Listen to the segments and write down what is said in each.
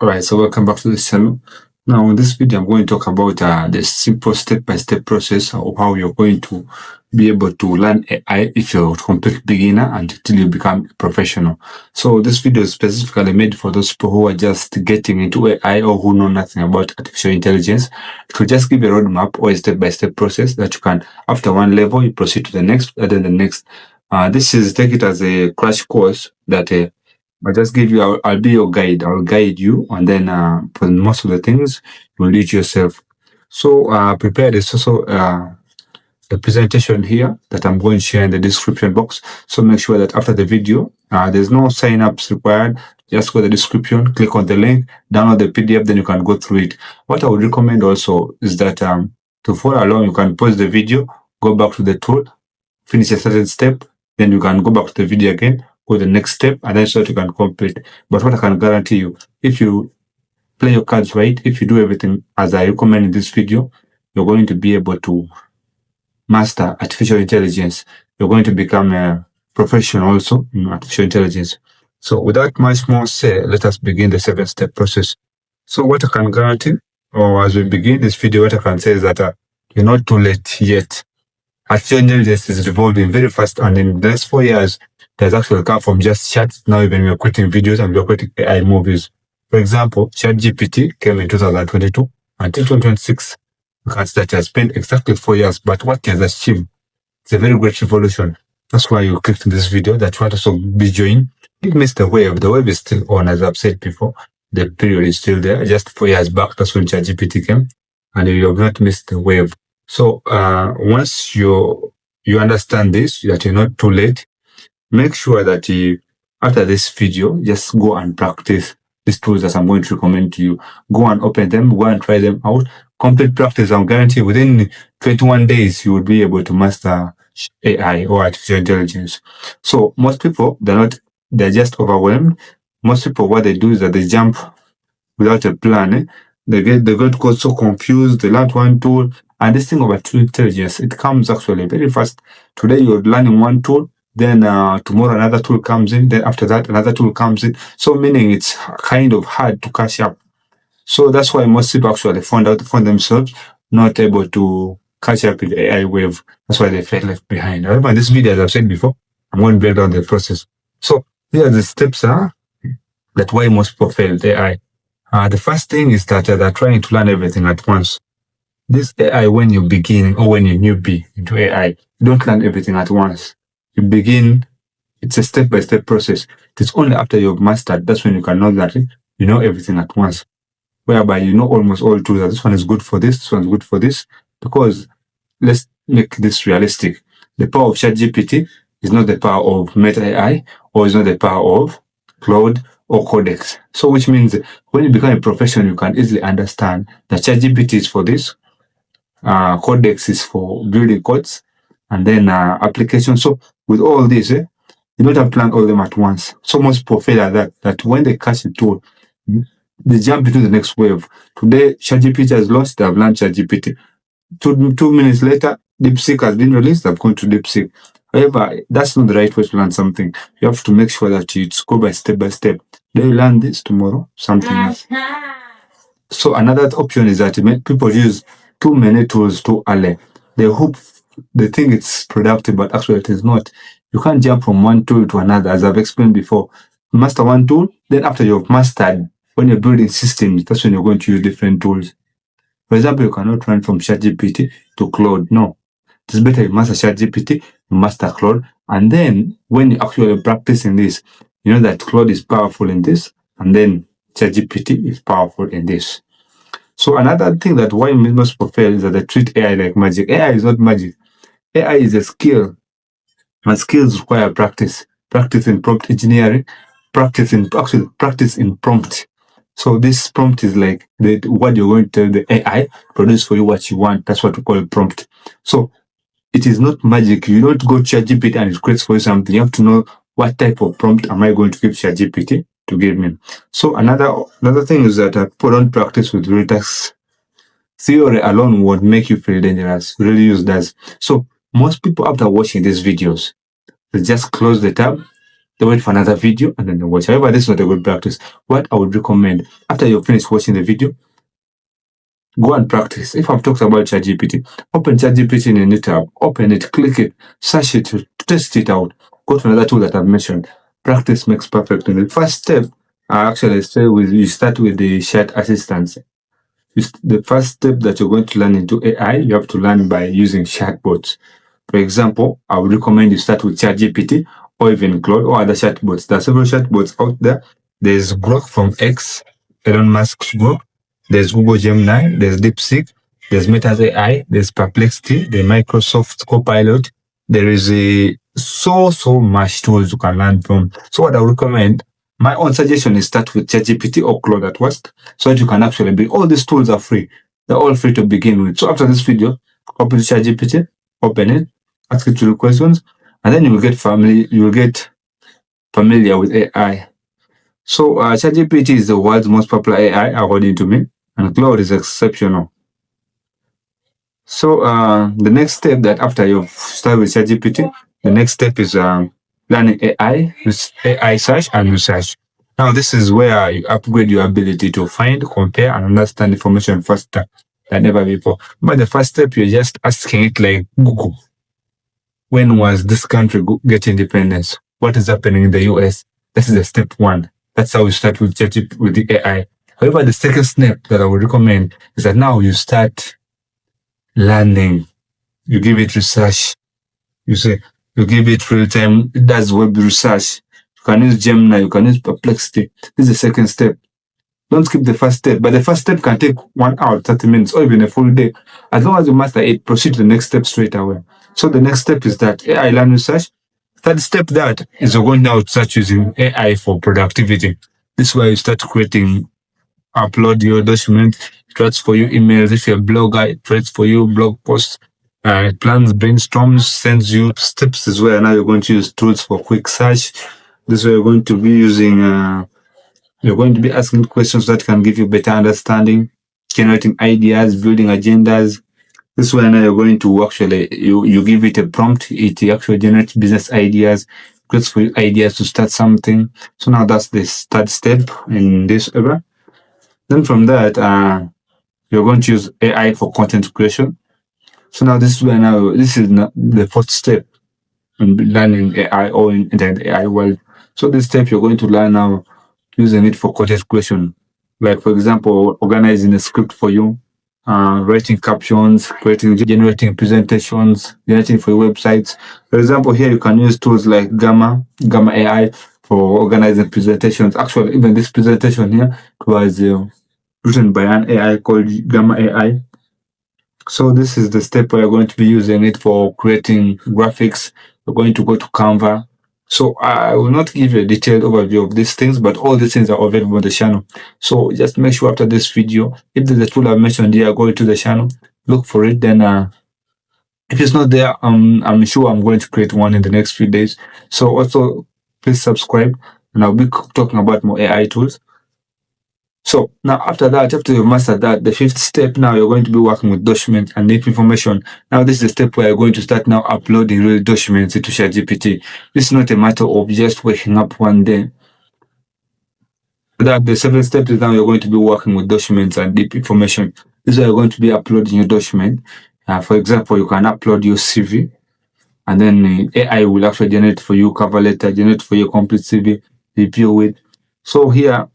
Alright, so welcome back to the channel. Now in this video, I'm going to talk about the simple step-by-step process of how you're going to be able to learn AI if you're a complete beginner until you become a professional. So this video is specifically made for those people who are just getting into AI or who know nothing about artificial intelligence. It will just give a roadmap or a step-by-step process that you can, after one level, you proceed to the next, and then the next. Take it as a crash course that I'll just give you, I'll be your guide. I'll guide you, and then for most of the things, you'll lead yourself. So prepare this also the presentation here that I'm going to share in the description box. So make sure that after the video, there's no sign-ups required. Just go to the description, click on the link, download the PDF, then you can go through it. What I would recommend also is that to follow along, you can pause the video, go back to the tool, finish a certain step, then you can go back to the video again, go to the next step, and then so that you can complete. But what I can guarantee you, if you play your cards right, if you do everything as I recommend in this video, you're going to be able to master artificial intelligence. You're going to become a professional also in artificial intelligence. So without much more say, let us begin the 7-step process. So what I can guarantee, or as we begin this video, what I can say is that you're not too late yet. Artificial intelligence is evolving very fast, and in the next 4 years, there's actually come from just chat. Now even we're creating videos and we're creating AI movies. For example, ChatGPT came in 2022 until 2026. You can see that it has spent exactly 4 years, but what it has achieved, it's a very great revolution. That's why you clicked on this video, that you want to also be joined. You missed the wave. The wave is still on, as I've said before. The period is still there. Just 4 years back, that's when ChatGPT came, and you have not missed the wave. So once you understand this, that you're not too late, make sure that after this video, just go and practice these tools that I'm going to recommend to you. Go and open them, go and try them out. Complete practice, I'm guaranteeing within 21 days, you will be able to master AI or artificial intelligence. So most people, they're just overwhelmed. Most people, what they do is that they jump without a plan. They get so confused. They learn one tool, and this thing of artificial intelligence, it comes actually very fast. Today you're learning one tool, then tomorrow another tool comes in, then after that another tool comes in. So meaning it's kind of hard to catch up. So that's why most people actually found themselves not able to catch up with the AI wave. That's why they felt left behind. However, in this video, as I've said before, I'm going to break down the process. So here the steps are that why most people fail with AI. The first thing is that they're trying to learn everything at once. This AI, when you begin or when you're newbie into AI, you don't learn everything at once. You begin, it's a step-by-step process. It's only after you've mastered, that's when you can know that you know everything at once. Whereby you know almost all tools that this one is good for this one's good for this. Because let's make this realistic. The power of ChatGPT is not the power of Meta AI, or is not the power of Claude or Codex. So which means when you become a professional, you can easily understand that ChatGPT is for this, Codex is for building codes, and then applications. So with all this, you don't have to learn all of them at once. So most people fail at that when they catch a tool, they jump into the next wave. Today, ChatGPT has launched, they have learned ChatGPT. 2 minutes later, DeepSeek has been released, they've gone to DeepSeek. However, that's not the right way to learn something. You have to make sure that you go by step. Then you learn this, tomorrow, something else. So another option is that people use too many tools too early. They think it's productive, but actually it is not. You can't jump from one tool to another, as I've explained before. Master one tool, then after you've mastered, when you're building systems, that's when you're going to use different tools. For example, you cannot run from ChatGPT to Claude. No. It's better you master ChatGPT, you master Claude, and then when you actually practicing this, you know that Claude is powerful in this, and then ChatGPT is powerful in this. So another thing that why most people fail is that they treat AI like magic. AI is not magic. AI is a skill, and skills require practice. Practice in prompt engineering, practice in prompt. So this prompt is like what you're going to tell the AI produce for you what you want. That's what we call prompt. So it is not magic. You don't go to ChatGPT and it creates for you something. You have to know what type of prompt am I going to give ChatGPT to give me. So another thing is that people don't practice with real tasks. Theory alone won't make you feel dangerous. Really use that. So most people after watching these videos, they just close the tab, they wait for another video and then they watch. However, this is not a good practice. What I would recommend, after you finish watching the video, go and practice. If I've talked about ChatGPT, open ChatGPT in a new tab, open it, click it, search it, test it out. Go to another tool that I've mentioned. Practice makes perfect. And the first step, you start with the chat assistants. The first step that you're going to learn into AI, you have to learn by using chatbots. For example, I would recommend you start with ChatGPT or even Claude or other chatbots. There are several chatbots out there. There's Grok from X, Elon Musk's Grok. There's Google Gemini. There's DeepSeek. There's Meta's AI. There's Perplexity. The Microsoft Copilot. There is so much tools you can learn from. So what I would recommend, my own suggestion is start with ChatGPT or Claude at first, so that you can actually be. All these tools are free. They're all free to begin with. So after this video, open ChatGPT, open it, ask it 2 questions, and then you will get familiar with AI. So ChatGPT is the world's most popular AI, according to me, and Claude is exceptional. So the next step, that after you've started with ChatGPT, the next step is learning AI search and research. Now this is where you upgrade your ability to find, compare, and understand information faster than ever before. But the first step, you're just asking it like Google, when was this country get independence? What is happening in the US? This is the step 1. That's how you start with with the AI. However, the second step that I would recommend is that now you start learning. You give it research. You give it real time. It does web research. You can use Gemini. You can use Perplexity. This is the second step. Don't skip the first step. But the first step can take 1 hour, 30 minutes, or even a full day. As long as you master it, proceed to the next step straight away. So the next step is that AI learn research. Third step, that is you're going now to start using AI for productivity. This is where you start creating, upload your document. It writes for you emails. If you're a blogger, it writes for you blog posts. It plans, brainstorms, sends you steps. This is where now you're going to use tools for quick search. This is where you're going to be using, you're going to be asking questions that can give you better understanding, generating ideas, building agendas. This is where now you're going to actually, you give it a prompt, it actually generates business ideas, creates for you ideas to start something. So now that's the third step in this era. Then from that, you're going to use AI for content creation. So now this is where now, this is the fourth step in learning AI or in the AI world. So this step you're going to learn now using it for content creation. Like for example, organizing a script for you, writing captions, generating presentations, generating for your websites. For example, here you can use tools like Gamma AI for organizing presentations. Actually, even this presentation here was written by an AI called Gamma AI. So this is the step where you're going to be using it for creating graphics. We're going to go to Canva. So I will not give you a detailed overview of these things, but all these things are available on the channel. So just make sure after this video, if there's a tool I mentioned here, go to the channel, look for it. Then if it's not there, I'm sure I'm going to create one in the next few days. So also please subscribe, and I'll be talking about more AI tools. So now after that, after you've mastered that, the fifth step, now you're going to be working with documents and deep information. Now this is the step where you're going to start now uploading real documents into ChatGPT. This is not a matter of just waking up one day. That the seventh step is now you're going to be working with documents and deep information. This is where you're going to be uploading your document. For example, you can upload your CV, and then AI will actually generate for you cover letter, generate for you complete CV, review with. So here,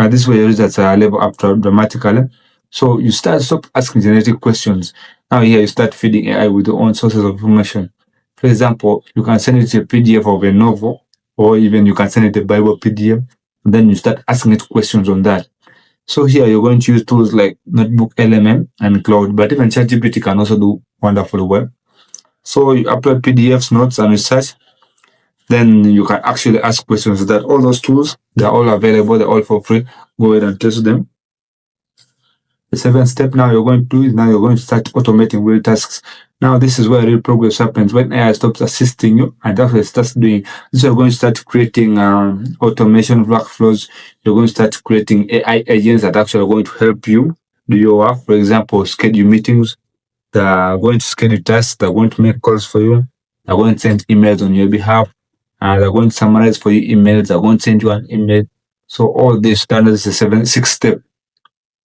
this way you use that level up dramatically. So you stop asking generic questions. Now here you start feeding AI with your own sources of information. For example, you can send it a PDF of a novel, or even you can send it a Bible PDF, and then you start asking it questions on that. So here you're going to use tools like NotebookLM and Claude, but even ChatGPT can also do wonderfully well. So you upload PDFs, notes, and research. Then you can actually ask questions. That all those tools, they're all available, they're all for free. Go ahead and test them. The seventh step now you're going to do is now you're going to start automating real tasks. Now this is where real progress happens. When AI stops assisting you and actually starts doing, so you're going to start creating automation workflows. You're going to start creating AI agents that actually are going to help you do your work. For example, schedule meetings. They're going to schedule tasks. They're going to make calls for you. They're going to send emails on your behalf. They're going to summarize for you emails. They're going to send you an email. So all this done is a 6-step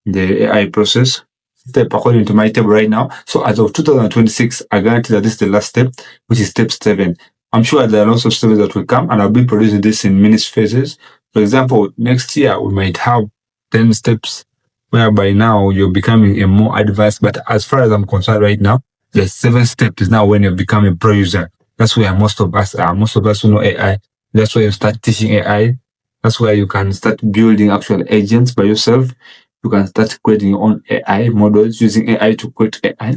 the AI process step according to my table right now. So as of 2026, I guarantee that this is the last step, which is step 7. I'm sure there are lots of steps that will come, and I'll be producing this in mini phases. For example, next year we might have 10 steps, whereby now you're becoming a more advanced. But as far as I'm concerned right now, the 7th step is now when you become a pro user. That's where most of us are. Most of us who know AI. That's where you start teaching AI. That's where you can start building actual agents by yourself. You can start creating your own AI models using AI to create AI.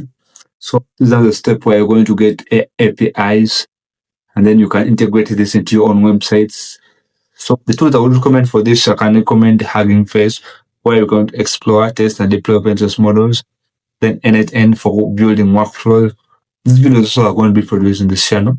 So these are the steps where you're going to get APIs, and then you can integrate this into your own websites. So the tools I would recommend for this, I can recommend Hugging Face, where you're going to explore, test, and deploy open source models. Then N8N for building workflows. These videos also are going to be produced in this channel,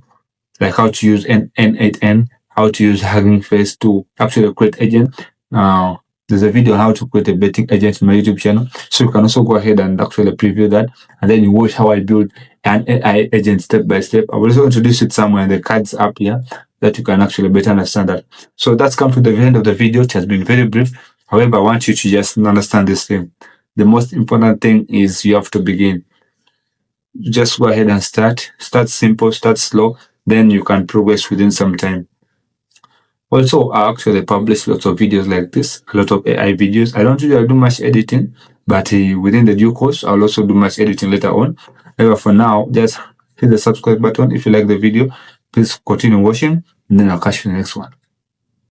like how to use N8N, how to use Hugging Face to actually create agent. Now, there's a video on how to create a betting agent in my YouTube channel. So you can also go ahead and actually preview that. And then you watch how I build an AI agent step by step. I will also introduce it somewhere in the cards app here that you can actually better understand that. So that's come to the end of the video. It has been very brief. However, I want you to just understand this thing. The most important thing is you have to begin. Just go ahead and start. Start simple, start slow. Then you can progress within some time. Also, I actually publish lots of videos like this, a lot of AI videos. I don't usually do much editing, but within the due course, I'll also do much editing later on. However, for now, just hit the subscribe button if you like the video. Please continue watching, and then I'll catch you in the next one.